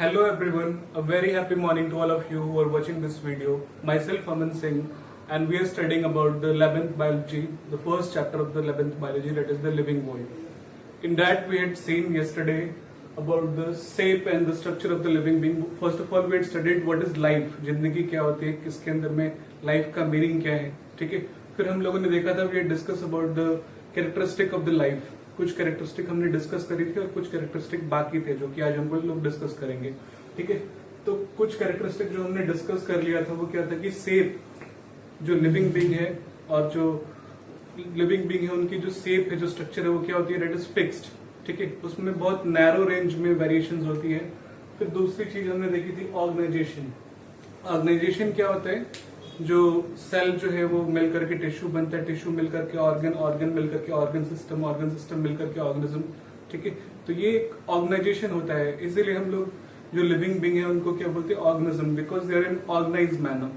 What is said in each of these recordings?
Hello everyone, a very happy morning to all of you who are watching this video. Myself Aman Singh, and we are studying about the 11th biology, the first chapter of the 11th biology, that is the living void. In that we had seen yesterday about the shape and the structure of the living being. First of all we had studied what is life, जिंदगी क्या होती है, किसके अंदर में life का meaning क्या है, ठीक है. फिर हम लोगों ने देखा था we had discussed about the characteristic of the life. कुछ कैरेक्टरिस्टिक हमने डिस्कस करी थी और कुछ कैरेक्टरिस्टिक बाकी थे जो कि आज हम लोग डिस्कस करेंगे, ठीक है. तो कुछ कैरेक्टरिस्टिक जो हमने डिस्कस कर लिया था वो क्या था कि शेप, जो लिविंग बीइंग है और जो लिविंग बीइंग है उनकी जो शेप है, जो स्ट्रक्चर है वो क्या होती है, दैट इज फिक्स्ड, ठीक है. उसमें बहुत नैरो रेंज में वेरिएशंस होती है. फिर दूसरी चीज हमने देखी थी ऑर्गेनाइजेशन. ऑर्गेनाइजेशन क्या होता है, जो सेल जो है वो मिलकर के टिश्यू बनता है, टिश्यू मिलकर के ऑर्गन, ऑर्गन मिलकर के ऑर्गन सिस्टम मिलकर के ऑर्गेनिज्म, ठीक है. तो ये एक ऑर्गेनाइजेशन होता है. इसीलिए हम लोग जो लिविंग बीइंग है उनको क्या बोलते हैं, organism, because they are in organized manner.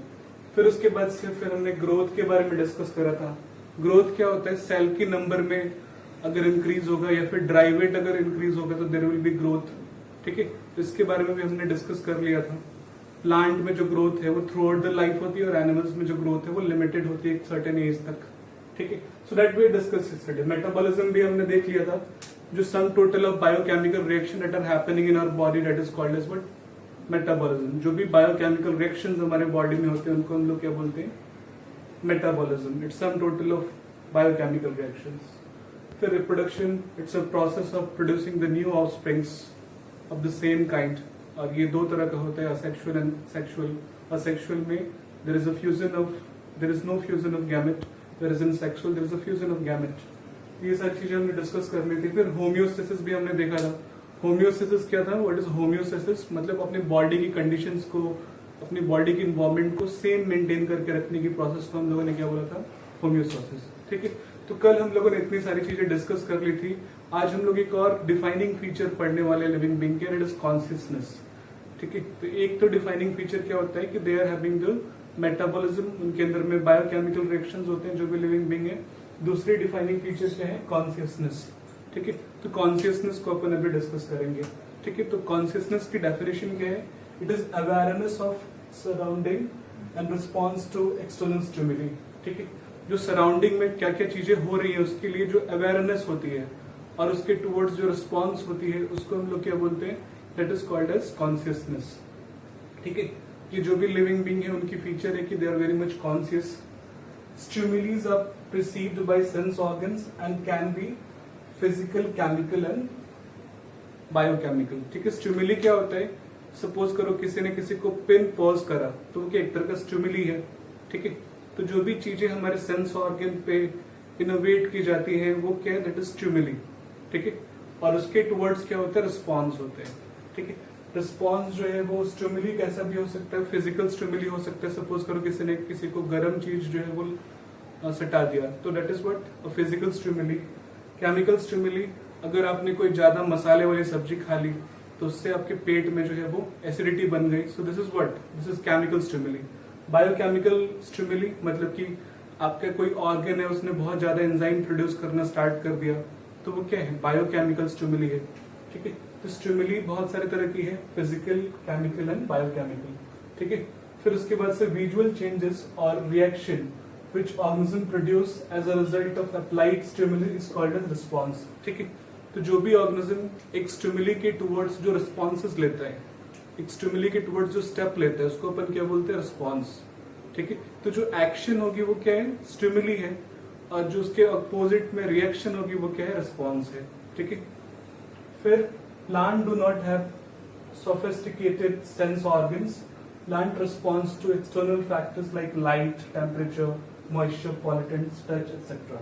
फिर उसके बाद से फिर हमने ग्रोथ के बारे में डिस्कस करा था. ग्रोथ क्या होता है, सेल की नंबर में अगर इंक्रीज होगा या फिर ड्राइवेट अगर इंक्रीज होगा तो देयर विल बी ग्रोथ, ठीक है. इसके बारे में भी हमने डिस्कस कर लिया था. प्लांट में जो ग्रोथ है वो थ्रू आउट द लाइफ होती है और एनिमल्स में जो ग्रोथ है वो लिमिटेड होती है एक सर्टेन एज तक, ठीक है. So that we discuss yesterday. Metabolism भी हमने देख लिया था, जो sum total of biochemical reaction that are happening in our body, that is called as what, metabolism. जो भी बायोकेमिकल रिएक्शंस हमारे बॉडी में होते हैं उनको हम लोग क्या बोलते हैं, metabolism. It's sum total of biochemical reactions. फिर reproduction, it's a process of producing the new offsprings of the same kind. और ये दो तरह का होता है, असेक्सुअल एंड सेक्सुअल. असेक्सुअल में there is no fusion of gamete, there is in sexual there is a fusion of gamete. ये सारी चीजें हमने डिस्कस कर ली थी. फिर होम्योस्टेसिस भी हमने देखा था. होम्योस्टेसिस क्या था, व्हाट इज होम्योस्टेसिस, मतलब अपनी बॉडी की कंडीशंस को, अपनी बॉडी की इन्वायरमेंट को सेम मेंटेन करके रखने की प्रोसेस को हम लोगों ने क्या बोला था, होम्योस्टेसिस, ठीक है. तो कल हम लोगों ने इतनी सारी चीजें डिस्कस कर ली थी. आज हम लोग एक और डिफाइनिंग फीचर पढ़ने वाले लिविंग बीइंग के, इट इज कॉन्शियसनेस, ठीक है. तो एक तो डिफाइनिंग फीचर क्या होता है कि they are having the metabolism, उनके अंदर में बायोकेमिकल रिएक्शंस होते हैं जो भी लिविंग बीइंग है. दूसरी डिफाइनिंग फीचर क्या है, कॉन्शियसनेस, ठीक है. तो कॉन्शियसनेस को अपन अभी डिस्कस करेंगे, ठीक है. तो कॉन्शियसनेस की डेफिनेशन क्या है, it is awareness of surrounding and response to external stimuli, ठीक है. जो सराउंडिंग में क्या क्या चीजें हो रही है उसके लिए जो अवेयरनेस होती है और उसके टुवर्ड्स जो रिस्पॉन्स होती है उसको हम लोग क्या बोलते हैं, that is called as consciousness, ठीक है. ये जो भी लिविंग बीइंग है उनकी फीचर है कि they are very much conscious. Stimulis are perceived by sense organs and can be physical, chemical and biochemical, ठीक है. स्टिमुली क्या होता है, सपोज करो किसी ने किसी को पिन पॉज करा तो वो क्या एक तरह का स्टिमुली है, ठीक है. तो जो भी चीजें हमारे सेंस ऑर्गन पे इनोवेट की जाती है वो क्या है, दैट इज स्टिमुली, ठीक है. और उसके टुवर्ड्स क्या होता है, रिस्पॉन्स होते हैं, ठीक है. रिस्पॉन्स जो है वो स्टिमुली कैसा भी हो सकता है, फिजिकल स्टिमुली हो सकता है. सपोज करो किसी ने किसी को गर्म चीज जो है वो सटा दिया तो that is what, a physical stimuli. Chemical stimuli, अगर आपने कोई ज्यादा मसाले वाली सब्जी खा ली तो उससे आपके पेट में जो है वो एसिडिटी बन गई, सो this is what, this is chemical stimuli. Biochemical stimuli मतलब कि आपका कोई ऑर्गन है उसने बहुत ज्यादा एंजाइम प्रोड्यूस करना स्टार्ट कर दिया तो वो क्या है, बायोकेमिकल स्टिमुली है, ठीक है. तो स्टिमुली बहुत सारे तरह की है, फिजिकल, केमिकल एंड बायोकेमिकल, ठीक है. फिर उसके बाद से विजुअल चेंजेस और reaction which organism produce as a result of applied stimuli is called as response, ठीक है. तो जो भी ऑर्गेनिज्म एक स्टिमुली के टुवर्ड्स जो रिस्पॉन्सेस लेता है, एक स्टिमुली के टुवर्ड्स जो स्टेप लेता है उसको अपन क्या बोलते हैं, रिस्पॉन्स, ठीक है. तो जो एक्शन होगी वो क्या है, स्टिमुली है, और जो उसके अपोजिट में रिएक्शन होगी वो क्या है, रिस्पॉन्स है, ठीक है. फिर plant do not have sophisticated sense organs. Plant response to external factors like light, temperature, moisture, pollutants, touch etcetera,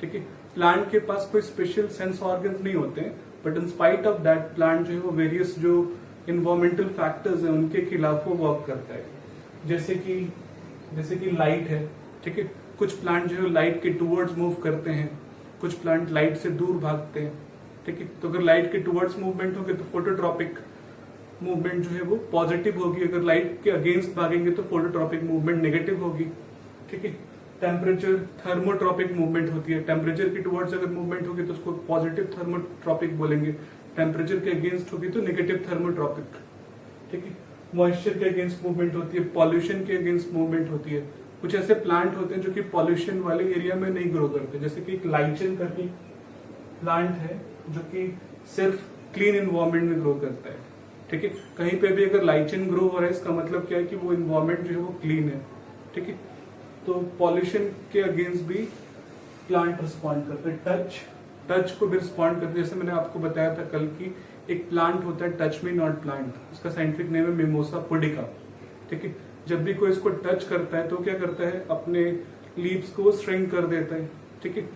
ठीक है. प्लांट के पास कोई स्पेशल सेंस ऑर्गन्स नहीं होते हैं, but in spite of that plant जो है वो वेरियस जो इन्वायरमेंटल फैक्टर्स हैं उनके खिलाफ वो वर्क करता है. जैसे कि लाइट है, ठीक है. कुछ प्लांट जो है लाइट के टुवर्ड्स मूव करते हैं, कुछ प्लांट लाइट से दूर भागते हैं, ठीक है. तो अगर लाइट के टुवर्ड्स मूवमेंट होगी तो फोटोट्रॉपिक मूवमेंट जो है वो पॉजिटिव होगी, अगर लाइट के अगेंस्ट भागेंगे तो फोटोट्रॉपिक मूवमेंट नेगेटिव होगी, ठीक है. टेम्परेचर, थर्मोट्रॉपिक मूवमेंट होती है. टेम्परेचर की टुवर्ड्स अगर मूवमेंट होगी तो उसको पॉजिटिव थर्मोट्रॉपिक बोलेंगे, टेम्परेचर के अगेंस्ट होगी तो नेगेटिव थर्मोट्रॉपिक, ठीक है, मॉइस्चर के अगेंस्ट मूवमेंट होती है, पॉल्यूशन के अगेंस्ट मूवमेंट होती है। कुछ ऐसे प्लांट होते हैं जो कि पॉल्यूशन वाले एरिया में नहीं ग्रो करते, जैसे कि एक लाइचन करके प्लांट है जो कि सिर्फ क्लीन इन्वायरमेंट में ग्रो करता है। ठीक है, कहीं पे भी अगर लाइचन ग्रो हो रहा है इसका मतलब क्या है कि वो इन्वायरमेंट जो है वो क्लीन है। ठीक है, तो पॉल्यूशन के अगेंस्ट भी प्लांट रिस्पॉन्ड करते हैं, टच को भी रिस्पॉन्ड करते हैं। जैसे मैंने आपको बताया था कल की एक प्लांट होता है टच मी नॉट प्लांट, उसका साइंटिफिक नेम है मिमोसा पुडिका। ठीक है, जब भी कोई इसको टच करता है तो क्या करता है, अपने लीव्स को श्रिंक कर देता है। ठीक है,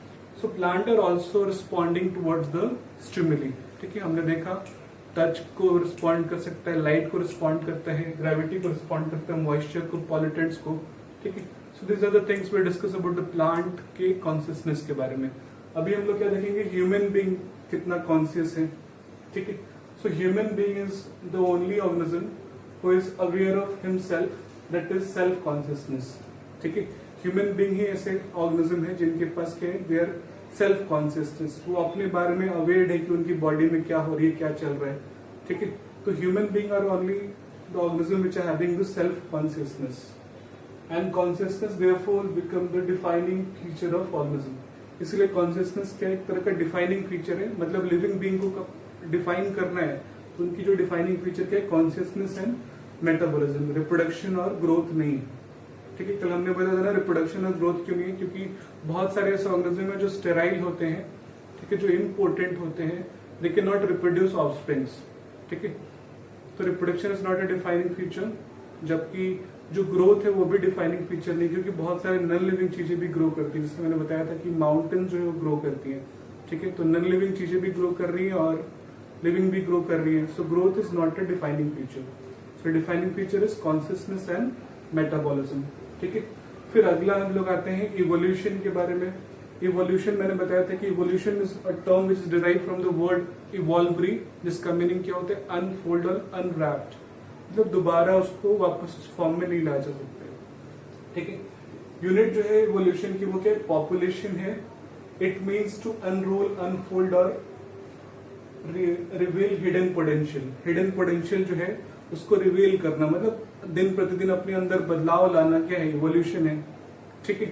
so plant are also responding towards the stimuli. ठीक है, हमने देखा टच को रिस्पॉन्ड कर सकता है, लाइट को रिस्पॉन्ड करता है, ग्रेविटी को रिस्पॉन्ड करता है, मॉइस्चर को, पॉल्यूटेंट्स को। ठीक है, so this are the things we discuss about the plant के कॉन्शियसनेस के बारे में। अभी हम लोग क्या देखेंगे, ह्यूमन बीइंग कितना कॉन्शियस है। ठीक है, so human being is the only organism who is aware of himself, that is self consciousness. ठीक है, ह्यूमन बीइंग ही ऐसे ऑर्गेनिज्म है जिनके पास क्या है, देयर सेल्फ कॉन्शियसनेस, वो अपने बारे में अवेयर है कि उनकी बॉडी में क्या हो रही है, क्या चल रहा है। ठीक है, तो human being are only the organism which are having the self consciousness and consciousness therefore become the defining feature of organism. इसलिए कॉन्शियसनेस क्या एक तरह का डिफाइनिंग फीचर है, मतलब लिविंग बीइंग को डिफाइन करना है तो उनकी जो डिफाइनिंग फीचर क्या है, कॉन्शियसनेस एंड मेटाबॉलिज्म, रिप्रोडक्शन और ग्रोथ नहीं। ठीक है, कल हमने बताया था ना रिप्रोडक्शन और ग्रोथ क्यों नहीं है, क्योंकि बहुत सारे ऐसे ऑर्गेनिज्म है जो स्टेराइल होते हैं। ठीक है, जो इम्पोर्टेंट होते हैं, they can not reproduce offsprings. ठीक है, तो reproduction is not a defining feature, जबकि जो ग्रोथ है वो भी डिफाइनिंग फीचर नहीं, क्योंकि बहुत सारे नॉन लिविंग चीजें भी ग्रो करती है। जैसे मैंने बताया था कि माउंटेन जो है वो ग्रो करती है। ठीक है, तो नॉन लिविंग चीजें भी ग्रो कर रही है और लिविंग भी ग्रो कर रही है। So growth is not a defining feature. So defining feature is consciousness and metabolism. ठीक है, फिर अगला हम लोग आते हैं इवोल्यूशन के बारे में। इवोल्यूशन मैंने बताया था कि evolution is a term which is derive from the word evolvere, जिसका मीनिंग क्या होता है, अनफोल्ड और अनरैप्ड, मतलब दोबारा उसको वापस उस फॉर्म में नहीं लाया जा सकता। ठीक है, यूनिट जो है इवोल्यूशन की वो क्या है, पॉपुलेशन है। It means to unroll, unfold और reveal hidden potential. Hidden potential जो है उसको रिवील करना, मतलब दिन प्रतिदिन अपने अंदर बदलाव लाना, क्या है, इवोल्यूशन है। ठीक है,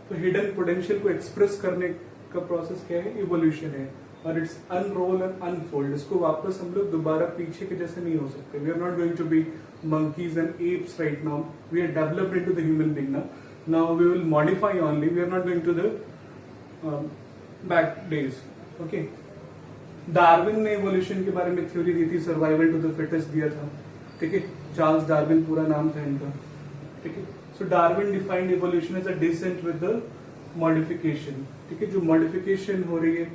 तो हिडन पोटेंशियल को एक्सप्रेस करने का प्रोसेस क्या है, इवोल्यूशन है। और इट्स अनरोल एंड अनफोल्ड, इसको वापस हम लोग दोबारा पीछे के जैसे नहीं हो सकते। We are not going to be monkeys and apes right now. We are developed into the human being now. Now we will modify only. We are not going to the back days. Okay. Darwin ने evolution के बारे में theory दी थी, survival to the fittest दिया था। ठीक है, Charles Darwin पूरा नाम था इनका। ठीक है, so Darwin defined evolution as a descent with the modification. ठीक है, जो मॉडिफिकेशन हो रही है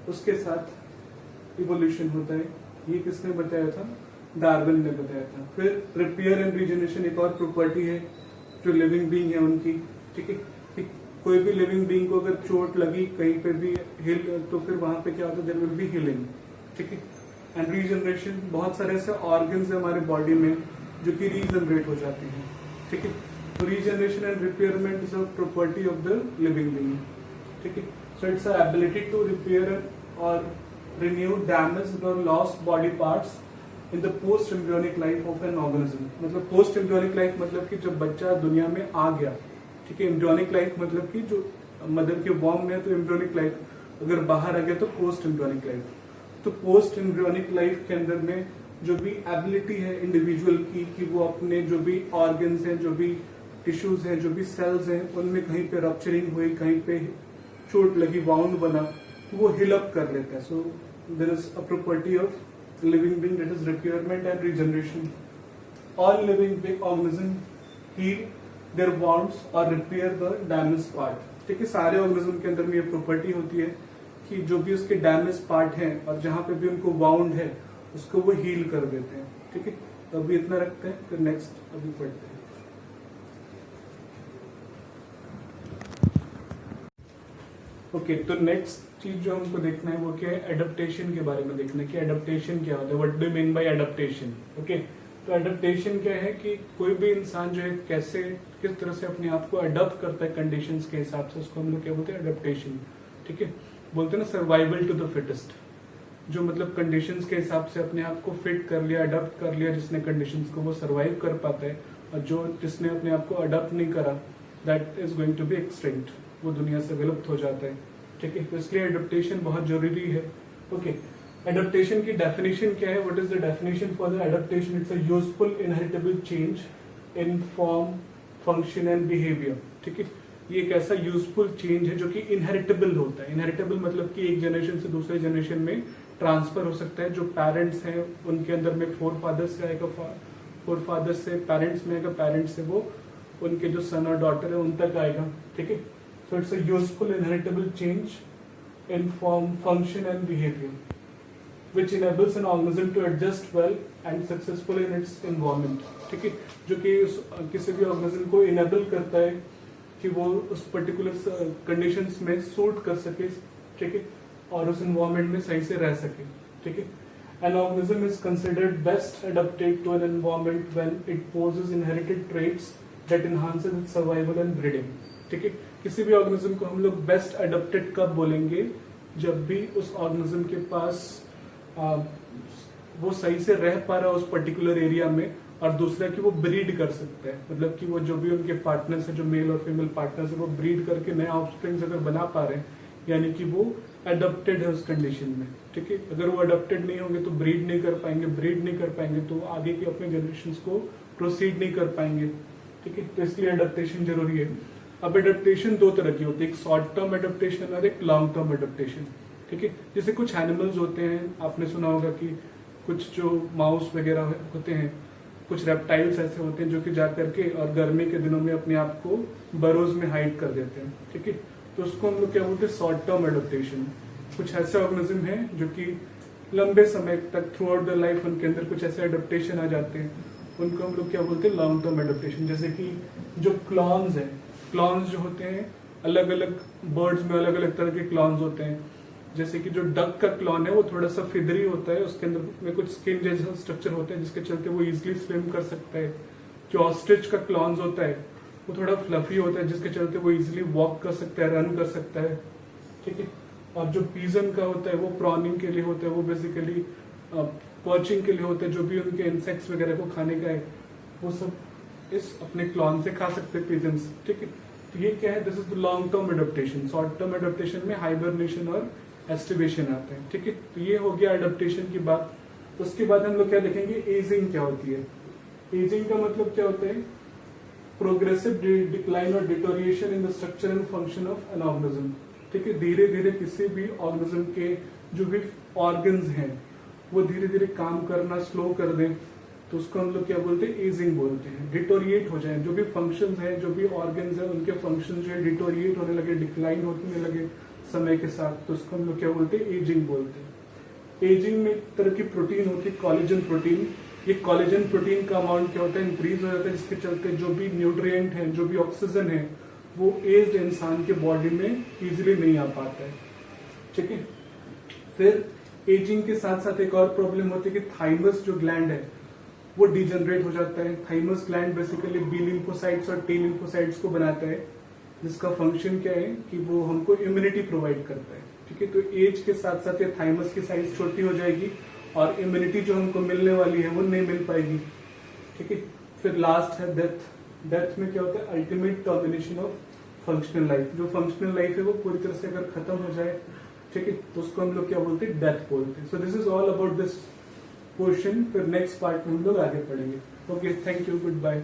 उसके साथ इवोल्यूशन होता है। ये किसने बताया था, डार्विन ने बताया था। फिर रिपेयर एंड रीजनरेशन एक और प्रॉपर्टी है जो लिविंग बीइंग है उनकी। ठीक है, कोई भी लिविंग बीइंग को अगर चोट लगी कहीं पे भी हिल, तो फिर वहां पे क्या होता है, देयर विल बी हीलिंग। ठीक है, एंड रीजनरेशन, बहुत सारे ऐसे ऑर्गन्स है हमारे बॉडी में जो कि रीजनरेट हो जाते हैं। ठीक है, तो regeneration and repairment is a property of the living being. ठीक है, so it's a ability to repair और रिन्यू डैमेज्ड और lost body parts in the post embryonic life of an organism. मतलब पोस्ट एम्ब्रियोनिक लाइफ मतलब कि जब बच्चा दुनिया में आ गया। ठीक है, एम्ब्रियोनिक लाइफ मतलब कि जो मदर के वॉर्म में है, तो एम्ब्रियोनिक लाइफ, अगर बाहर आ गया तो पोस्ट एम्ब्रियोनिक लाइफ। तो पोस्ट एम्ब्रियोनिक लाइफ के अंदर में जो भी एबिलिटी है इंडिविजुअल की कि वो अपने जो भी ऑर्गन्स हैं, जो भी टिश्यूज हैं, जो भी सेल्स हैं, उनमें कहीं पे रप्चरिंग हुई, कहीं पे चोट लगी, वाउंड बना, तो वो हिल अप कर लेता है। So there is a property of living being, that is repairment and regeneration. All living big organism heal their wounds or repair the damaged part. ठीक है, सारे ऑर्गेनिज्म के अंदर में ये प्रॉपर्टी होती है कि जो भी उसके डैमेज पार्ट हैं और जहां पे भी उनको वाउंड है उसको वो हील कर देते हैं। ठीक है, तो अभी इतना रखते हैं, फिर नेक्स्ट अभी पढ़ते हैं। ओके, तो नेक्स्ट चीज जो हमको देखना है वो क्या है, एडेप्टेशन के बारे में देखना है कि एडेप्टेशन क्या होता है, what do mean by adaptation. Okay, तो एडेप्टेशन क्या है कि कोई भी इंसान जो है कैसे, किस तरह से अपने आप को अडॉप्ट करता है कंडीशंस के हिसाब से, उसको हम लोग क्या बोलते हैं, एडेप्टेशन। ठीक है, बोलते हैं ना सर्वाइवल टू द फिटेस्ट। जो मतलब कंडीशंस के हिसाब से अपने आप को फिट कर लिया, अडॉप्ट कर लिया, जिसने कंडीशंस को, वो सर्वाइव कर पाता है, और जो जिसने अपने आप को अडॉप्ट नहीं करा, that is going to be extinct, वो दुनिया से विलुप्त हो जाता है। ठीक है, तो इसलिए एडप्टेशन बहुत जरूरी है। ओके, एडप्टेशन की डेफिनेशन क्या है? What is the definition for the adaptation? It's a useful inheritable change in form, function and behaviour. ठीक है, ये एक ऐसा यूजफुल चेंज है जो कि इनहेरिटेबल होता है। इनहेरिटेबल मतलब कि एक जनरेशन से दूसरे जनरेशन में ट्रांसफर हो सकता है। जो पेरेंट्स हैं उनके अंदर में फोर फादर्स से आएगा, फोर फादर्स से पेरेंट्स में आएगा, पेरेंट्स से वो उनके जो सन और डॉटर है उन तक आएगा। ठीक है, so it's a useful inheritable change in form, function and behaviour which enables an organism to adjust well and successful in its environment। ठीक है, जो कि किसी भी ऑर्गेनिज्म को इनेबल करता है कि वो उस पर्टिकुलर कंडीशंस में सूट कर सके। ठीक है, और उस एनवायरनमेंट में सही से रह सके। ठीक है, an organism is considered best adapted to an environment when it possesses inherited traits that enhances its survival and breeding. ठीक है, किसी भी ऑर्गेनिज्म को हम लोग बेस्ट अडेप्टेड कब बोलेंगे? जब भी उस ऑर्गेनिज्म के पास वो सही से रह पा रहा है उस पर्टिकुलर एरिया में, और दूसरा कि वो ब्रीड कर सकता है, मतलब कि वो जो भी उनके पार्टनर्स है, जो मेल और फीमेल पार्टनर्स है, वो ब्रीड करके नया ऑफस्प्रिंग्स अगर बना पा रहे हैं, यानी कि वो अडॉप्टेड है उस कंडीशन में। ठीक है, अगर वो अडॉप्टेड नहीं होंगे तो ब्रीड नहीं कर पाएंगे, ब्रीड नहीं कर पाएंगे तो आगे के अपने जनरेशन को प्रोसीड नहीं कर पाएंगे। ठीक है, तो इसलिए अडॉप्टेशन जरूरी है। अब अडॉप्टेशन दो तरह की होती है, एक शॉर्ट टर्म अडॉप्टेशन और एक लॉन्ग टर्म अडॉप्टेशन। ठीक है, जैसे कुछ एनिमल्स होते हैं, आपने सुना होगा कि कुछ जो माउस वगैरह होते हैं, कुछ रेप्टाइल्स ऐसे होते हैं जो कि जा करके और गर्मी के दिनों में अपने आप को बरोज में हाइड कर देते हैं। ठीक है, तो उसको हम लोग क्या बोलते हैं? Short term adaptation. कुछ ऐसे ऑर्गेनिज्म हैं जो कि लंबे समय तक थ्रू आउट द लाइफ उनके अंदर कुछ ऐसे एडप्टेशन आ जाते हैं, उनको हम लोग क्या बोलते हैं? Long term adaptation. जैसे कि जो क्लॉन्स हैं, क्लॉन्स जो होते हैं, अलग अलग बर्ड्स में अलग अलग तरह के क्लॉन्स होते हैं। जैसे कि जो डक का क्लॉन है वो थोड़ा सा फिदरी होता है, उसके अंदर में कुछ स्किन जैसा स्ट्रक्चर होता है जिसके चलते वो इजिली स्विम कर सकता है। जो ऑस्ट्रिच का क्लॉन्स होता है वो थोड़ा फ्लफी होता है जिसके चलते वो इजिली वॉक कर सकता है, रन कर सकता है। ठीक है, और जो पीजन का होता है वो प्रॉनिंग के लिए होता है, वो बेसिकली पर्चिंग के लिए होता है। जो भी उनके इंसेक्ट्स वगैरह को खाने का है वो सब इस अपने क्लॉन से खा सकते हैं पीजन्स। ठीक है, तो ये क्या है? This is the long term adaptation. Short term adaptation में हाइबरनेशन और एस्टिवेशन आता है। ठीक है, तो ये हो गया एडप्टेशन की बात। तो उसके बाद हम लोग क्या देखेंगे? एजिंग क्या होती है। एजिंग का मतलब क्या होता है? प्रोग्रेसिव डिक्लाइन और deterioration in the structure and function of an organism. ठीक है, धीरे धीरे किसी भी ऑर्गेनिज्म के जो भी ऑर्गन्स हैं वो धीरे धीरे काम करना स्लो कर दें, तो उसको हम लोग क्या बोलते हैं? एजिंग बोलते हैं। डिटोरिएट हो जाए, जो भी फंक्शंस हैं, जो भी ऑर्गन्स हैं, उनके फंक्शन जो है डिटोरिएट होने लगे, डिक्लाइन होने लगे समय के साथ, तो उसको हम लोग क्या बोलते हैं? एजिंग बोलते हैं। एजिंग में एक तरह की प्रोटीन होती है, कोलेजन प्रोटीन। ये कोलेजन प्रोटीन का अमाउंट क्या होता है? इंक्रीज हो जाता है, जिसके चलते जो भी न्यूट्रिएंट है, जो भी ऑक्सीजन है, वो एज्ड इंसान के बॉडी में इजीली नहीं आ पाता है। ठीक है, फिर एजिंग के साथ साथ एक और प्रॉब्लम होती है कि थाइमस जो ग्लैंड है वो डिजनरेट हो जाता है। Thymus gland basically B lymphocytes और टी लिम्फोसाइट्स को बनाता है, जिसका फंक्शन क्या है कि वो हमको इम्यूनिटी प्रोवाइड करता है। ठीक है, तो एज के साथ साथ ये थाइमस की साइज छोटी हो जाएगी और इम्यूनिटी जो हमको मिलने वाली है वो नहीं मिल पाएगी। ठीक है, फिर लास्ट है डेथ। डेथ में क्या होता है? Ultimate termination of functional life. जो फंक्शनल लाइफ है वो पूरी तरह से अगर खत्म हो जाए, ठीक है, तो उसको हम लोग क्या बोलते हैं? डेथ बोलते हैं। So this is all about this portion. फिर नेक्स्ट पार्ट में हम लोग आगे पढ़ेंगे। Okay, thank you, good bye.